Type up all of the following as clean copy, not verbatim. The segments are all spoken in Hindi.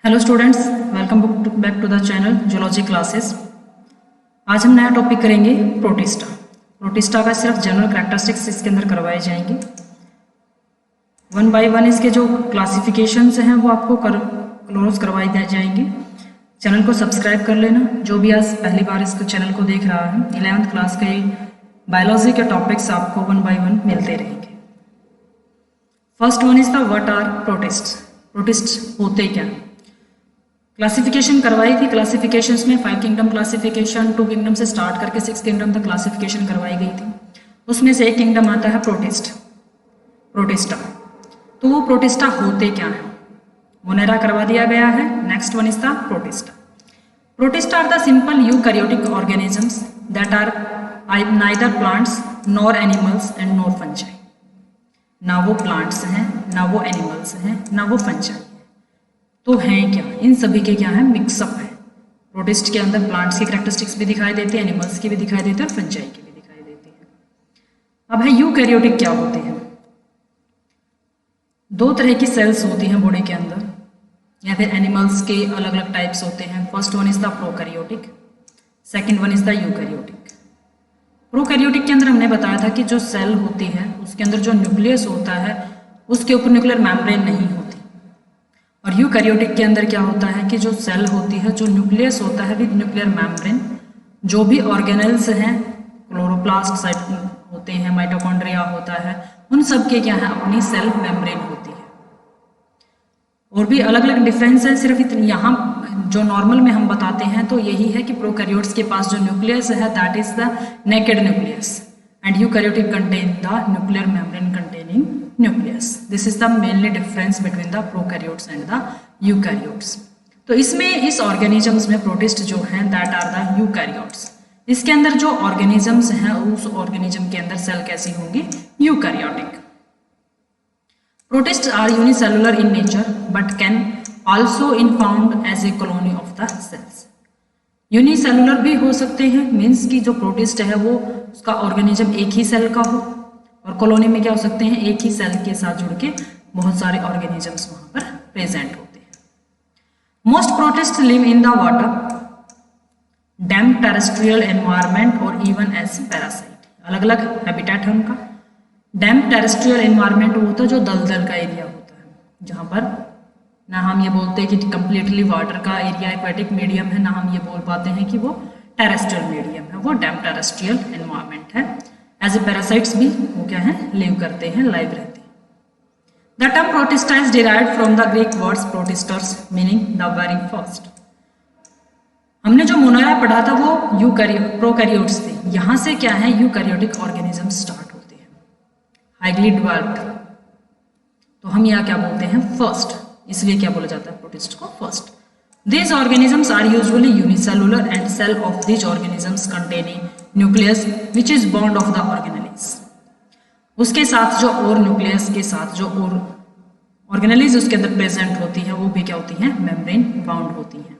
Hello students, welcome back to the channel zoology classes. आज हम नया टॉपिक करेंगे प्रोटिस्टा। प्रोटिस्टा का सिर्फ जनरल कैरेक्टरिस्टिक्स इसके अंदर करवाए जाएंगे। वन बाय वन इसके जो क्लासिफिकेशंस हैं वो आपको क्लोज करवाई जाएंगे। चैनल को सब्सक्राइब कर लेना। जो भी आज पहली बार इसको चैनल को देख रहा है, 11th क्लास के बायोलॉजी के टॉपिक्स आपको वन बाय वन मिलते रहेंगे। First one is the what are protist. Protist होते क्या? क्लासिफिकेशन करवाई थी। क्लासिफिकेशंस में 5 किंगडम क्लासिफिकेशन, 2 किंगडम से स्टार्ट करके 6 किंगडम तक क्लासिफिकेशन करवाई गई थी। उसमें से एक किंगडम आता है प्रोटिस्टा। तो वो प्रोटिस्टा होते क्या है? मोनेरा करवा दिया गया है। Next one is the protista. Protista are the simple eukaryotic organisms that are neither plants nor animals and nor fungi. ना वो प्लांट्स हैं, ना वो एनिमल्स हैं, ना वो फंजाई। तो हैं क्या? इन सभी के क्या है? मिक्सअप है। प्रोटिस्ट के अंदर प्लांट्स की कैरेक्टरिस्टिक्स भी दिखाई देती है, एनिमल्स की भी दिखाई देती है और फंजाई की भी दिखाई देती है। अब है यूकैरियोटिक क्या होते हैं? 2 तरह की सेल्स होती हैं बॉडी के अंदर, या फिर एनिमल्स के अलग अलग टाइप्स होते हैं। First one is the prokaryotic, second one is the eukaryotic. Prokaryotic के अंदर हमने बताया था कि जो सेल होती है उसके अंदर जो न्यूक्लियस होता है उसके ऊपर न्यूक्लियर मेम्ब्रेन नहीं होती। और यूकैरियोटिक के अंदर क्या होता है कि जो सेल होती है, जो न्यूक्लियस होता है विद न्यूक्लियर मेम्ब्रेन, जो भी ऑर्गेनेल्स हैं, क्लोरोप्लास्ट साइट होते हैं, माइटोकॉन्ड्रिया होता है, उन सब के क्या है? अपनी सेल मेम्ब्रेन होती है। और भी अलग अलग डिफरेंस है, सिर्फ इतनी यहाँ जो नॉर्मल में हम बताते हैं तो यही है कि प्रोकैरियोट्स के पास जो न्यूक्लियस है that is the naked nucleus and eukaryotic contain the nuclear membrane containing nucleus. This is the mainly difference between the prokaryotes and the eukaryotes. तो इसमें इस ऑर्गेनिजम्स में प्रोटिस्ट जो हैं दैट आर द यूकैरियोट्स। इसके अंदर जो ऑर्गेनिजम्स हैं उस ऑर्गेनिज्म के अंदर सेल कैसी होंगी? Eukaryotic. Protist are unicellular in nature but can also in found as a colony of the cells. Unicellular भी हो सकते हैं, मीन्स कि जो प्रोटिस्ट है वो उसका ऑर्गेनिज्म एक ही सेल का हो, और कॉलोनी में क्या हो सकते हैं? एक ही सेल के साथ जुड़ के बहुत सारे ऑर्गेनिजम्स वहां पर प्रेजेंट होते हैं। Most protist live in the water, damp terrestrial environment और इवन एज पैरासाइट। अलग अलग हैबिटेट है उनका। डैम्प टेरेस्ट्रियल एनवायरनमेंट वो होता है जो दलदल का एरिया होता है, जहां पर ना हम ये बोलते हैं कि कंप्लीटली वाटर का एरिया एक्वेटिक मीडियम है, ना हम ये बोल पाते हैं कि वो टेरेस्ट्रियल मीडियम है। वो डैम्प टेरेस्ट्रियल एनवायरनमेंट है। एज ए पैरासाइट्स भी वो क्या है? लिव करते हैं, लाइव रहते हैं। The term protista is derived from the Greek words protistos meaning the very first. हमने जो मोनेरा पढ़ा था वो प्रोकैरियोट्स थे। यहां से क्या है? यूकैरियोटिक ऑर्गेनिज्म स्टार्ट होते हैं, हाईली डेवलप्ड। तो हम यहाँ क्या बोलते हैं? फर्स्ट। इसलिए क्या बोला जाता है प्रोटिस्ट को? First. These organisms are usually unicellular and cell of these organisms containing nucleus which is bond of the organelles. उसके साथ जो और न्यूक्लियस के साथ जो और ऑर्गेनेलिज उसके अंदर प्रेजेंट होती है वो भी क्या होती हैं? मेम्ब्रेन बाउंड होती हैं।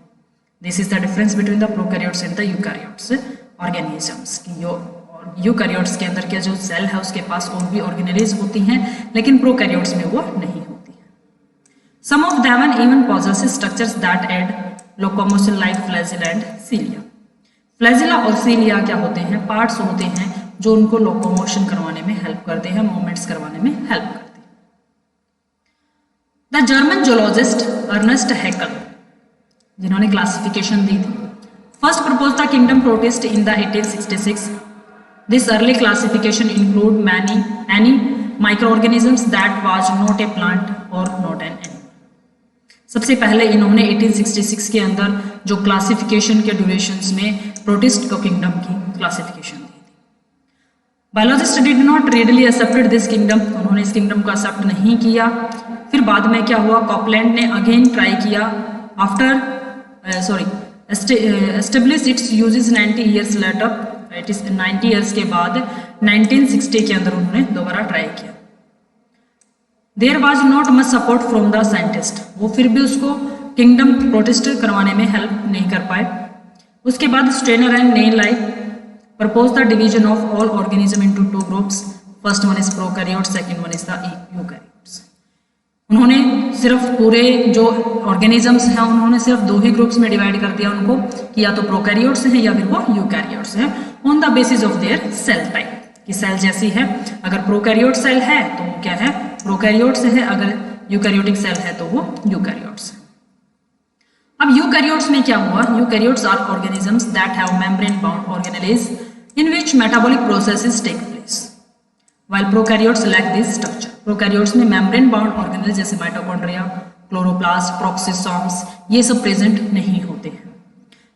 This is the difference between the prokaryotes and the eukaryotes organisms की। यूकैरियोट्स के अंदर क्या जो सेल है उसके पास और भी ऑर्गेनेलिज होती हैं, लेकिन प्रोकैरियोट्स में वो नहीं होती। Some of them even possess structures that aid locomotion like flagella and cilia. Flagella और cilia क्या होते हैं? पार्ट्स होते हैं जो उनको लोकोमोशन करवाने में हेल्प करते हैं, मूवमेंट्स करवाने में हेल्प करते हैं। द जर्मन जोलॉजिस्ट अर्नेस्ट हैकल, जिन्होंने क्लासिफिकेशन दी थी, first propose the kingdom protist in the 1866. This early classification include any microorganisms that was not a plant or not an animal. सबसे पहले इन्होंने 1866 के अंदर जो क्लासिफिकेशन के ड्यूरेशंस में प्रोटिस्ट को किंगडम की क्लासिफिकेशन दी थी। Biologist did not readily accepted this kingdom. उन्होंने इस किंगडम को एक्सेप्ट नहीं किया। फिर बाद में क्या हुआ? कॉपलैंड ने अगेन ट्राई किया establish its uses 90 years later. It is 90 years के बाद 1960 के अंदर उन्होंने दोबारा ट्राई किया। There was not much support from the scientist. वो फिर भी उसको किंगडम प्रोटिस्ट करवाने में हेल्प नहीं कर पाए। उसके बाद Stanier and Niel propose the division of all organism into 2 groups. First one is prokaryotes, second one is the eukaryotes. उन्होंने सिर्फ पूरे जो ऑर्गेनिजम्स हैं उन्होंने सिर्फ दो ही ग्रुप्स में डिवाइड कर दिया उनको कि या तो प्रोकैरियोट्स हैं या फिर वो यूकैरियोट्स हैं, on the basis of their cell type, कि सेल जैसी है, अगर प्रोकैरियोट सेल है तो वो क्या है, प्रोकैरियोट्स है, अगर यूकैरियोटिक सेल है तो वो यूकैरियोट्स है। अब यूकैरियोट्स में क्या हुआ, eukaryotes are organisms that have membrane bound organelles in which metabolic processes take place, while prokaryotes lack this structure. Prokaryotes में मेम्ब्रेन बाउंड ऑर्गेनेल जैसे माइटोकॉन्ड्रिया, क्लोरोप्लास्ट, प्रोक्सिसोम्स ये सब प्रेजेंट नहीं होते हैं,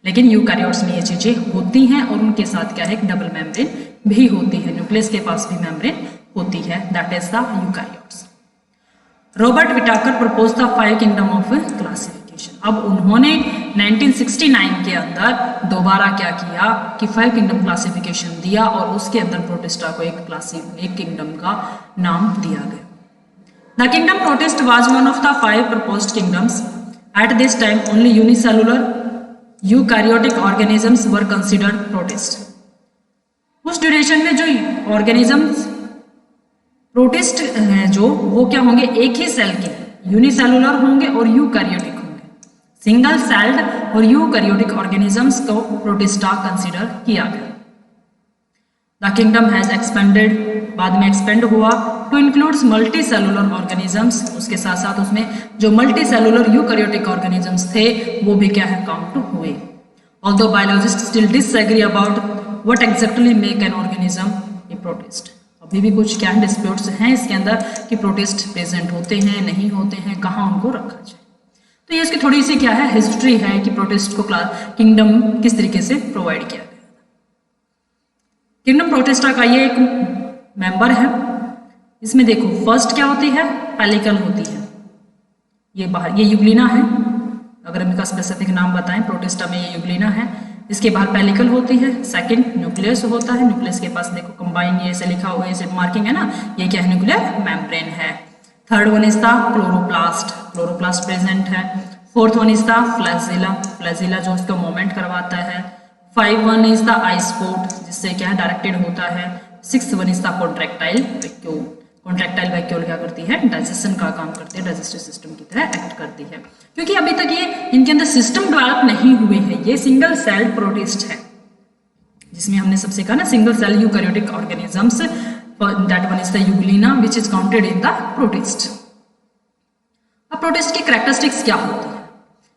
लेकिन यूकैरियोट्स में ये चीजें होती हैं और उनके साथ क्या है, एक डबल मेम्ब्रेन भी होती है, न्यूक्लियस के पास भी मेम्ब्रेन होती है, that is the eukaryotes. Robert Whittaker propose the 5 kingdom of classification. अब उन्होंने 1969 के अंदर दोबारा क्या किया कि 5 किंगडम क्लासिफिकेशन दिया और उसके अंदर प्रोटिस्टा को एक किंगडम का नाम दिया गया। The kingdom protist was one of the 5 proposed kingdoms. At this time only unicellular eukaryotic organisms were considered protist. उस ड्यूरेशन में जो ऑर्गेनिजम्स प्रोटिस्ट हैं जो वो क्या होंगे, एक ही सेल के यूनिसेलुलर होंगे और यूकैरियोटिक होंगे। सिंगल सेल्ड और यूकैरियोटिक ऑर्गेनिजम्स को प्रोटिस्टा कंसीडर किया गया। द किंगडम हैज एक्सपेंडेड, बाद में एक्सपेंड हुआ to includes multicellular organisms, उसके साथ साथ उसमें जो मल्टी सेलुलर यूकैरियोटिक ऑर्गेनिजम्स थे वो भी क्या है, काउंट हुए। Although biologist still disagree about what exactly make an organism A protist. अभी भी कुछ क्या डिस्प्यूट्स हैं इसके अंदर कि प्रोटिस्ट प्रेजेंट होते हैं नहीं होते हैं, कहाँ उनको रखा जाए। तो ये इसकी थोड़ी सी क्या है हिस्ट्री है कि प्रोटिस्ट को किंगडम किस तरीके से प्रोवाइड किया गया। किंगडम प्रोटिस्टा का ये एक मेंबर है। इसमें देखो फर्स्ट क्या होती है, पेलिकल होती है, ये बाहर ये यूग्लिना है, अगर हम इसका स्पेसिफिक नाम बताएं प्रोटिस्टा में ये यूग्लिना है, इसके बाहर पेलिकल होती है। सेकंड न्यूक्लियस होता है, न्यूक्लियस के पास देखो कंबाइन ये ऐसे लिखा हुआ है, ऐसे मार्किंग है ना, ये क्या है, न्यूक्लियर मेम्ब्रेन है। Third one is the chloroplast, chloroplast present है। Fourth one is the flagella, flagella जो उसको मूवमेंट करवाता है। 5 वन इज द आइसपोर्ट जिससे क्या है डायरेक्टेड होता है। 6 one is the contractile vacuole, contractile vacuole क्या करती है, डाइजेशन का काम करती है, डाइजेस्टिव सिस्टम की तरह एक्ट करती है। क्योंकि अभी तक ये इनके अंदर सिस्टम डेवलप नहीं हुए हैं, ये सिंगल सेल प्रोटिस्ट है, जिसमें हमने सबसे कहा ना single cell eukaryotic organisms, that one is the euglena which is counted in the protist. अब प्रोटिस्ट की कैरेक्टरिस्टिक्स क्या होती है,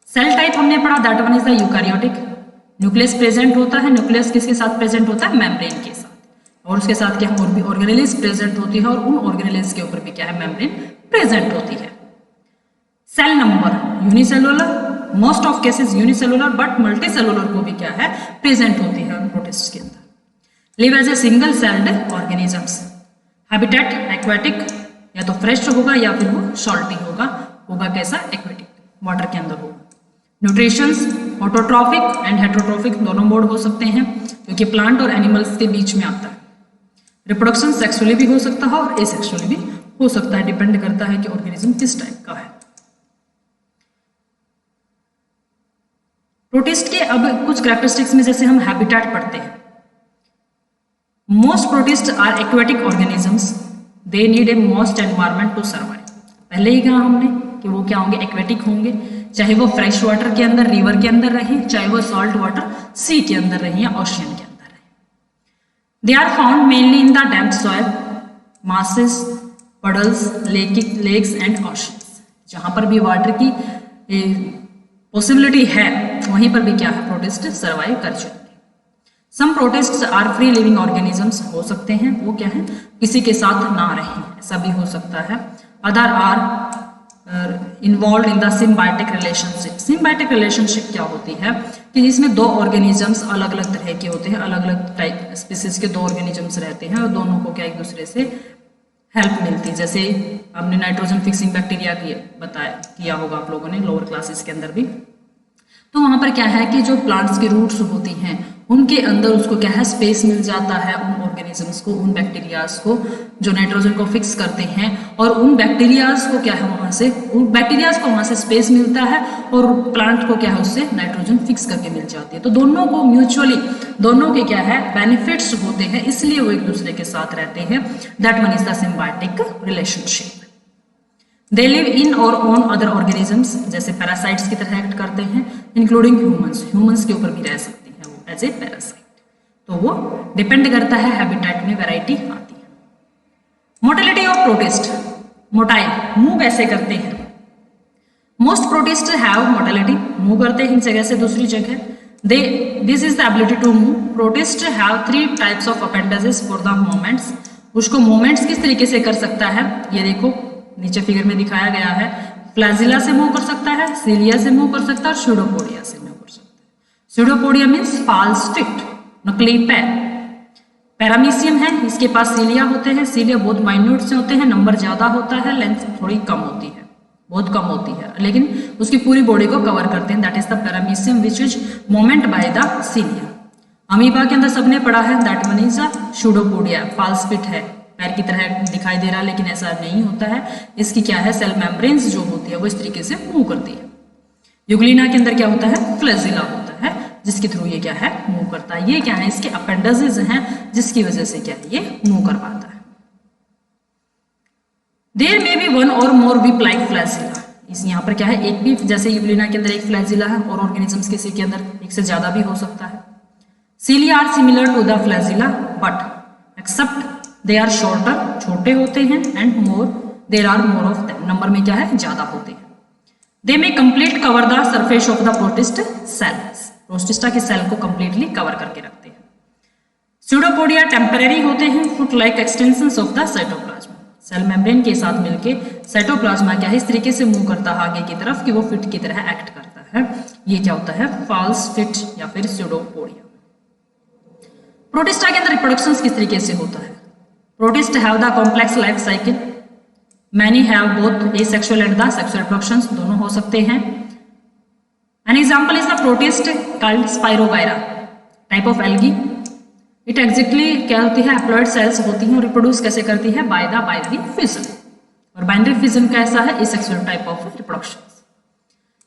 सेल टाइप हमने पढ़ा, that one is the eukaryotic. Nucleus present होता है, न्यूक्लियस किसके साथ प्रेजेंट होता है, मेम्ब्रेन के साथ, और उसके साथ क्या और भी ऑर्गेनेल्स प्रेजेंट होती है और उन ऑर्गेनेल्स के ऊपर भी क्या है मेम्ब्रेन प्रेजेंट होती है। Cell number unicellular, most of cases unicellular, but multicellular को भी क्या है प्रेजेंट होती है प्रोटिस्ट के अंदर। Live as a single celled organisms. Habitat aquatic, या तो फ्रेश होगा या फिर वो सॉल्टी होगा कैसा, एक्वेटिक, वाटर के अंदर होगा। न्यूट्रिशंस ऑटोट्रॉफिक एंड हेटेरोट्रॉफिक दोनों मोड हो सकते हैं, क्योंकि प्लांट और एनिमल्स के बीच में आता है। रिप्रोडक्शन सेक्सुअली भी हो सकता है और एसेक्सुअली भी हो सकता है, डिपेंड करता है कि ऑर्गेनिज्म किस टाइप का है। प्रोटिस्ट के अब कुछ कैरेक्टरिस्टिक्स में जैसे हम हैबिटेट पढ़ते हैं, most protist are aquatic organisms, they need a moist environment to survive. पहले ही कहा हमने कि वो क्या होंगे, एक्वेटिक होंगे, चाहे वो फ्रेश वाटर के अंदर रिवर के अंदर रहे, चाहे वो सॉल्ट वाटर सी के अंदर रहे या ओशियन के अंदर रहे। They are found mainly in the damp soil, mosses, puddles, lakes and oceans. जहां पर भी वाटर की पॉसिबिलिटी है वहीं पर भी क्या है प्रोटिस्ट सर्वाइव कर चुके। Some protists are free living organisms, हो सकते हैं वो क्या है किसी के साथ ना रहें, ऐसा भी हो सकता है। Other are involve in the symbiotic relationship. Symbiotic relationship क्या होती है कि इसमें दो ऑर्गेनिजम्स अलग अलग तरह के होते हैं, अलग अलग टाइप स्पीसीज के दो ऑर्गेनिजम्स रहते हैं और दोनों को क्या एक दूसरे से हेल्प मिलती है। जैसे हमने नाइट्रोजन फिक्सिंग बैक्टीरिया किया होगा आप लोगों ने लोअर क्लासेस के अंदर भी, तो वहां पर क्या है कि जो प्लांट्स की रूट्स होती हैं उनके अंदर उसको क्या है स्पेस मिल जाता है, उन ऑर्गेनिजम्स को, उन बैक्टीरियाज को जो नाइट्रोजन को फिक्स करते हैं, और उन बैक्टीरियाज को क्या है वहां से उन बैक्टीरियाज को वहां से स्पेस मिलता है और प्लांट को क्या है उससे नाइट्रोजन फिक्स करके मिल जाती है। तो दोनों को म्यूचुअली दोनों के क्या है बेनिफिट्स होते हैं, इसलिए वो एक दूसरे के साथ रहते हैं। That one is the symbiotic relationship. They live in और ऑन अदर ऑर्गेनिजम्स, जैसे पैरासाइट्स की तरह एक्ट करते हैं, इंक्लूडिंग ह्यूमंस, ह्यूमंस के ऊपर भी रह सकती है वो एज ए पैरासाइट। तो वो डिपेंड करता है, हैबिटेट में वैरायटी आती है। Motility of protist, motile, move कैसे करते हैं। Most protist have motility, move करते हैं एक जगह से दूसरी जगह। This is the ability to move. Protist have 3 types of appendages for the movements. उसको मूवमेंट्स किस तरीके से कर सकता है, ये देखो नीचे फिगर में दिखाया गया है। फ्लैजिला से मूव कर सकता है, सीलिया से मूव कर सकता है और स्यूडोपोडिया से मूव कर सकता है। स्यूडोपोडिया मीन्स फॉल्स फिट, नकली पैर। पैरामीशियम है, इसके पास सीलिया होते हैं, सीलिया बहुत माइन्यूट से होते हैं, नंबर ज्यादा होता है, लेंथ थोड़ी कम होती है, बहुत कम होती है, लेकिन उसकी पूरी बॉडी को कवर करते हैं। That is the paramecium which is moment by the cilia. Amoeba के अंदर सबने पढ़ा है, that one is a pseudopodia, false feet है, पैर की तरह दिखाई दे रहा है लेकिन ऐसा नहीं होता है। इसकी क्या है, सेल मेम्ब्रेन्स जो होती है वो इस तरीके से मूव करती है। यूग्लिना के अंदर क्या होता है, फ्लैजिला होता है, जिसके थ्रू ये क्या है, मूव करता है। ये क्या है, इसके अपेंडेजेस हैं जिसकी वजह से क्या है, ये मूव कर पाता है। देयर मे बी वन और मोर विप लाइक फ्लैजिला। इस यहाँ पर क्या है, एक भी, जैसे यूग्लिना के अंदर एक फ्लैजिला है और ऑर्गेनिजम्स किसी के अंदर एक से ज्यादा भी हो सकता है। Cilia are similar to the flagella but except they are shorter, छोटे होते हैं, and more, there are more of them, number में क्या है, ज्यादा होते हैं। They may complete cover the surface of the protist cells, protista के सेल को कंप्लीटली कवर करके रखते हैं। स्यूडोपोडिया टेम्परेरी होते हैं, foot like extensions of the cytoplasm, cell membrane के साथ मिलके साइटोप्लाज्मा क्या है, इस तरीके से मूव करता है आगे की तरफ कि वो फिट की तरह एक्ट करता है। ये क्या होता है, फॉल्स फिट या फिर स्यूडोपोडिया। प्रोटिस्टा के अंदर रिप्रोडक्शन किस तरीके से होता है। Protist have the complex life cycle, many have both asexual and the sexual reproductions, दोनों हो सकते हैं। An example is the protist called spirogyra, type of algae. It exactly क्या होती है, हैप्लॉइड सेल्स होती हैं और रिप्रोड्यूस कैसे करती है, बाय द बाइनरी फिजन। और बाइनरी फिजन कैसा है, asexual type of reproduction.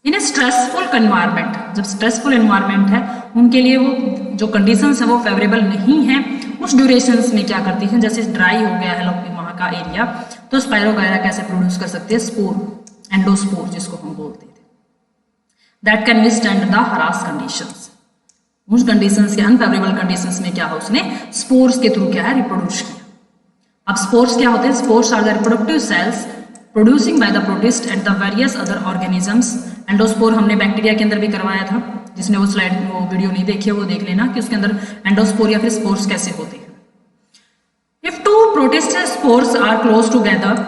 In A stressful environment, जब स्ट्रेसफुल एनवायरमेंट है उनके लिए वो जो कंडीशंस है वो फेवरेबल नहीं है, उस ड्यूरेशंस में क्या करती है, जैसे ड्राई हो गया है वहां का एरिया, तो स्पाइरोगायरा कैसे प्रोड्यूस कर सकती है, स्पोर, एंडोस्पोर जिसको हम बोलते थे, that can withstand the harass conditions. उस कंडीशंस के अनफेवरेबल कंडीशंस में क्या है, उसने स्पोर्स के थ्रू क्या है, रिप्रोड्यूस किया। अब स्पोर्स क्या होते हैं, spores are the reproductive cells producing by the protist and the various other organisms. Endospore हमने बैक्टीरिया के अंदर भी करवाया था, जिसने वो स्लाइड वो वीडियो नहीं देखी है वो देख लेना कि उसके अंदर एंडोस्पोर या फिर स्पोर्स कैसे होते हैं। If two protist spores are close together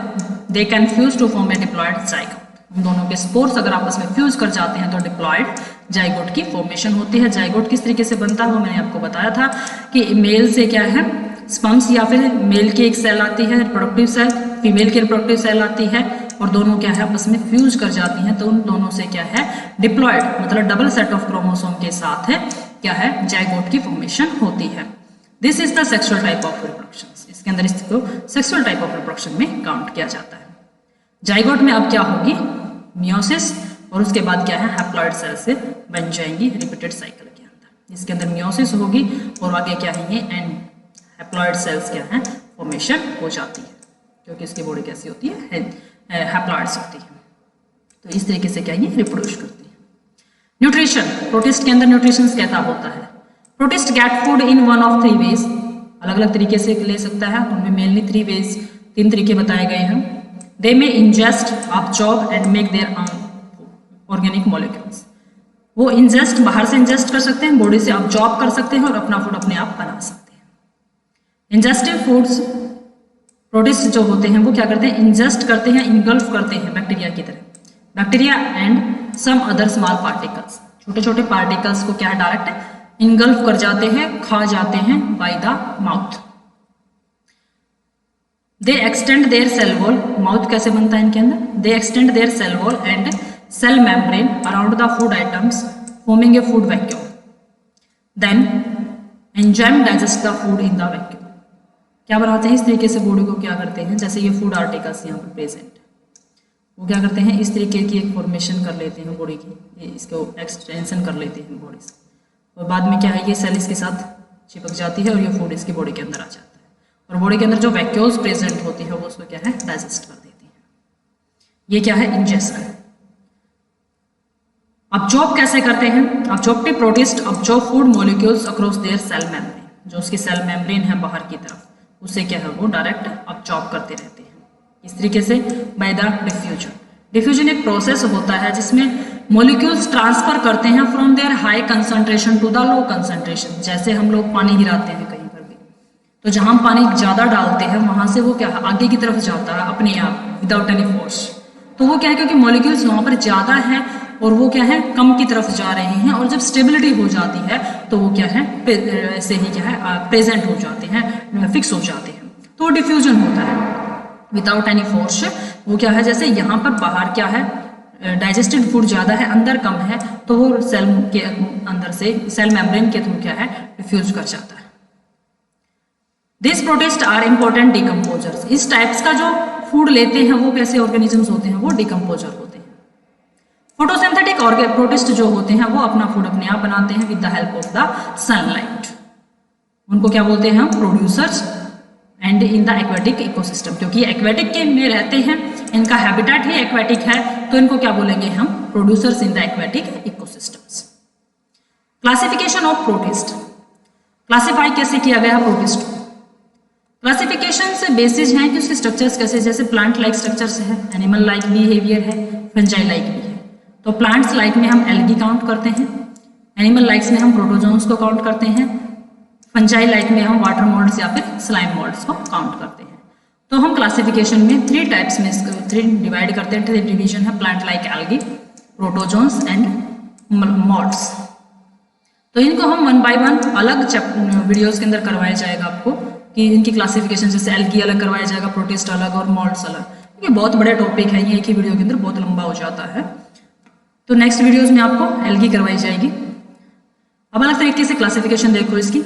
they can fuse to form a diploid zygote. उन दोनों के स्पोर्स अगर आपस में फ्यूज कर जाते हैं तो डिप्लॉयड जाइगोट की फॉर्मेशन होती है। जाइगोट किस तरीके से बनता है वो मैंने आपको बताया था कि मेल से क्या है, स्पर्म्स या फिर मेल की एक सेल आती है रिप्रोडक्टिव सेल, फीमेल की रिप्रोडक्टिव सेल आती है और दोनों क्या है आपस में फ्यूज कर जाती हैं, तो उन दोनों से क्या है डिप्लॉयड मतलब डबल सेट ऑफ क्रोमोसोम के साथ है क्या है जाइगोट की फॉर्मेशन होती है। This is the sexual type of reproduction. इसके अंदर इसको सेक्सुअल टाइप ऑफ रिप्रोडक्शन में काउंट किया जाता है। जाइगोट में अब क्या होगी, मियोसिस, और उसके बाद क्या है हैप्लॉयड सेल से बन जाएंगी रिपीटेड साइकिल के अंदर। इसके अंदर मियोसिस होगी और आगे क्या है ये एंड हैप्लॉयड सेल्स क्या है फॉर्मेशन हो जाती है, क्योंकि इसकी बॉडी कैसी होती है हैप्लॉइड्स होती है। तो इस तरीके से क्या ये रिप्रोड्यूस करती है। न्यूट्रिशन, प्रोटिस्ट के अंदर न्यूट्रिशन कैसा होता है, protist get food in one of 3 ways, अलग अलग तरीके से ले सकता है, उनमें मेनली 3 वेज 3 तरीके बताए गए हैं। दे में ingest, absorb and make their organic molecules. वो इंजेस्ट बाहर से इंजेस्ट कर सकते हैं, बॉडी से absorb कर सकते हैं और अपना फूड अपने आप बना सकते हैं। इंजेस्टिव फूड्स प्रोटिस्ट जो होते हैं वो क्या करते हैं, इंजेस्ट करते हैं, इनगल्फ करते हैं बैक्टीरिया की तरह, bacteria and some other small particles, छोटे छोटे पार्टिकल्स को क्या है डायरेक्ट इनगल्फ कर जाते हैं, खा जाते हैं by the mouth. They extend their cell wall, mouth कैसे बनता है इनके अंदर, they extend their cell wall and cell membrane around the food items forming a food vacuum, then enzyme digest the food in the vacuum. क्या बनाते हैं इस तरीके से बॉडी को क्या करते हैं, जैसे ये फूड आर्टिकल्स यहाँ पर प्रेजेंट, वो क्या करते हैं इस तरीके की एक फॉर्मेशन कर लेते हैं बॉडी की, ये इसको एक्सटेंशन कर लेते हैं बॉडी से, और बाद में क्या है ये सेल इसके साथ चिपक जाती है और ये फूड इसकी बॉडी के अंदर आ जाता है और बॉडी के अंदर जो वैक्यूल्स प्रेजेंट होती है वो उसको क्या है डाइजेस्ट कर देती है। ये क्या है, इंजेशन। अब्जॉर्ब कैसे करते हैं, absorptive protist absorb food molecules across their cell membrane, जो उसकी सेल मेम्ब्रेन है बाहर की तरफ, उसे क्या है वो डायरेक्ट अब्जॉर्ब करते रहते हैं। इस तरीके से बाय द डिफ्यूजन। डिफ्यूजन एक प्रोसेस होता है जिसमें मॉलिक्यूल्स ट्रांसफर करते हैं from their high concentration to the low concentration. जैसे हम लोग पानी गिराते हैं कहीं पर भी, तो जहां हम पानी ज्यादा डालते हैं वहां से वो क्या है आगे की तरफ जाता है अपने आप विदाउट एनी फोर्स। तो वो क्या है, क्योंकि मॉलिक्यूल्स वहां पर ज्यादा है और वो क्या है कम की तरफ जा रहे हैं, और जब स्टेबिलिटी हो जाती है तो वो क्या है ऐसे ही क्या है प्रेजेंट हो जाते हैं, फिक्स हो जाते हैं। तो डिफ्यूजन होता है विदाउट एनी फोर्स। वो क्या है, जैसे यहाँ पर बाहर क्या है डाइजेस्टेड फूड ज्यादा है, अंदर कम है, तो वो सेल के अंदर से सेल मेम्ब्रेन के थ्रू क्या है डिफ्यूज कर जाता है। This protist are important decomposers. इस टाइप्स का जो फूड लेते हैं वो कैसे ऑर्गेनिजम्स होते हैं, वो डिकम्पोजर होते हैं। फोटोसिंथेटिक प्रोटिस्ट जो होते हैं वो अपना फूड अपने आप बनाते हैं with the help of the sunlight. उनको क्या बोलते हैं हम, producers. And in the aquatic ecosystem, क्योंकि ये एक्वेटिक के में रहते हैं, इनका हैबिटेट ही एक्वेटिक है, तो इनको क्या बोलेंगे हम, producers in the aquatic ecosystems. Classification of protist, classify कैसे किया गया प्रोटिस्ट को। क्लासिफिकेशन से बेसिस हैं कि उसके स्ट्रक्चर्स कैसे, जैसे प्लांट लाइक स्ट्रक्चर्स है, एनिमल लाइक बिहेवियर है, फंजाई लाइक भी है। तो प्लांट्स लाइक में हम एल्गी काउंट करते हैं, एनिमल लाइक्स में हम प्रोटोजोन्स को काउंट करते हैं, फंजाई लाइक में हम वाटर मोल्ड्स या फिर स्लाइम मोल्ड्स को काउंट करते हैं। तो हम क्लासिफिकेशन में 3 टाइप्स में 3 डिवाइड करते हैं। 3 डिवीजन है, plant like algae, protozoans and moulds. तो इनको हम 1 बाय 1 अलग वीडियोस के अंदर करवाया जाएगा आपको कि इनकी क्लासिफिकेशन, जैसे एल्गी अलग करवाया जाएगा, प्रोटिस्ट अलग और मोल्ड्स अलग। ये बहुत बड़े टॉपिक है, ये एक ही वीडियो के अंदर बहुत लंबा हो जाता है। तो नेक्स्ट वीडियोस में आपको एल्गी करवाई जाएगी। अब अलग तरीके से क्लासिफिकेशन देखो इसकी।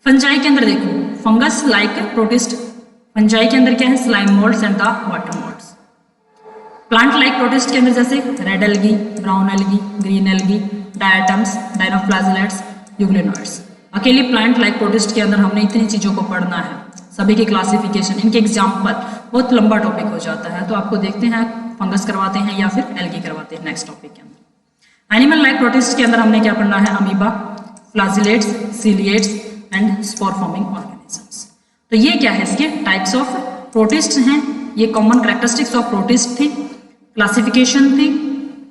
फंजाई के अंदर देखो, फंगस लाइक प्रोटिस्ट, फंजाई के अंदर क्या है, slime moulds and the water moulds. Plant like protist के अंदर जैसे red algae, brown algae, green algae, diatoms, dinoflagellates, euglenoids. अकेले प्लांट लाइक प्रोटिस्ट के अंदर हमने इतनी चीजों को पढ़ना है, सभी की क्लासिफिकेशन, इनके एग्जाम्पल, बहुत लंबा टॉपिक हो जाता है। तो आपको देखते हैं फंगस करवाते हैं या फिर एल्गी करवाते हैं नेक्स्ट टॉपिक के अंदर। एनिमल लाइक प्रोटिस्ट के अंदर हमने क्या पढ़ना है, amoeba, flagellates, ciliates and spore forming organisms. तो ये क्या है, इसके टाइप्स ऑफ प्रोटिस्ट हैं, ये कॉमन कैरेक्टरिस्टिक्स ऑफ प्रोटिस्ट थी, क्लासिफिकेशन थी।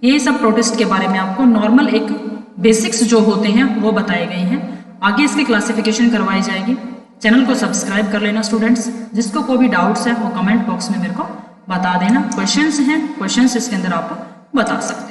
ये सब प्रोटिस्ट के बारे में आपको नॉर्मल एक बेसिक्स जो होते हैं वो बताए गए हैं। आगे इसकी क्लासिफिकेशन करवाई जाएगी। चैनल को सब्सक्राइब कर लेना स्टूडेंट्स। जिसको कोई भी डाउट्स है वो कमेंट बॉक्स में मेरे को बता देना। क्वेश्चंस हैं, क्वेश्चंस इसके अंदर आप बता सकते हैं।